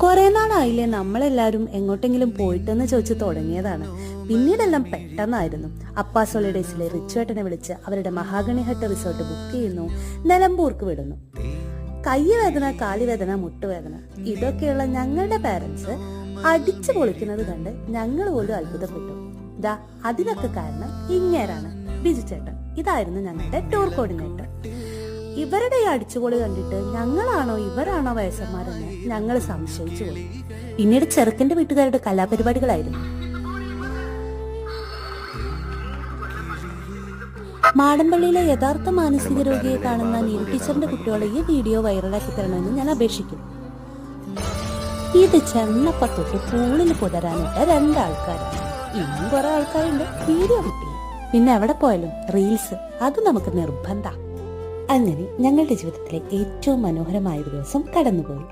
കുറെ നാളായില്ലേ നമ്മളെല്ലാരും എങ്ങോട്ടെങ്കിലും പോയിട്ടെന്ന് ചോദിച്ചു തുടങ്ങിയതാണ്. പിന്നീടെല്ലാം പെട്ടെന്നായിരുന്നു. അപ്പാസ് ഹോളിഡേസിലെ റിച്ചുവേട്ടനെ വിളിച്ച് അവരുടെ മഹാഗണി ഹട്ട് റിസോർട്ട് ബുക്ക് ചെയ്യുന്നു, നിലമ്പൂർക്ക് വിടുന്നു. കൈവേദന, കാലുവേദന, മുട്ടുവേദന ഇതൊക്കെയുള്ള ഞങ്ങളുടെ പാരന്റ്സ് അടിച്ചു പൊളിക്കുന്നത് കണ്ട് ഞങ്ങൾ പോലും അത്ഭുതപ്പെട്ടു. ദാ അതിനൊക്കെ കാരണം ഇങ്ങേരാണ്, ബിജു ചേട്ടൻ. ഇതായിരുന്നു ഞങ്ങളുടെ ടൂർ കോർഡിനേറ്റർ. ഇവരുടെ ഈ അടിച്ചുപൊളി കണ്ടിട്ട് ഞങ്ങളാണോ ഇവരാണോ വയസ്സന്മാരെന്ന് ഞങ്ങൾ സംശയിച്ചു പോയി. പിന്നീട് ചെറുക്കന്റെ വീട്ടുകാരുടെ കലാപരിപാടികളായിരുന്നു. മാടമ്പള്ളിയിലെ യഥാർത്ഥ മാനസിക രോഗിയെ കാണുന്ന നീരു ടീച്ചറിന്റെ കുട്ടികളെ ഈ വീഡിയോ വൈറലാക്കി തരണമെന്ന് ഞാൻ അപേക്ഷിക്കുന്നു. ഇത് ചെന്നപ്പ തൊട്ട് പൂളിൽ പുതരാനിട്ട രണ്ടാൾക്കാരാണ്. ഇന്നും കുറെ ആൾക്കാരുണ്ട് വീഡിയോ കിട്ടി. പിന്നെ എവിടെ പോയാലും റീൽസ് അത് നമുക്ക് നിർബന്ധ. അങ്ങനെ ഞങ്ങളുടെ ജീവിതത്തിലെ ഏറ്റവും മനോഹരമായ ഒരു ദിവസം കടന്നുപോയി.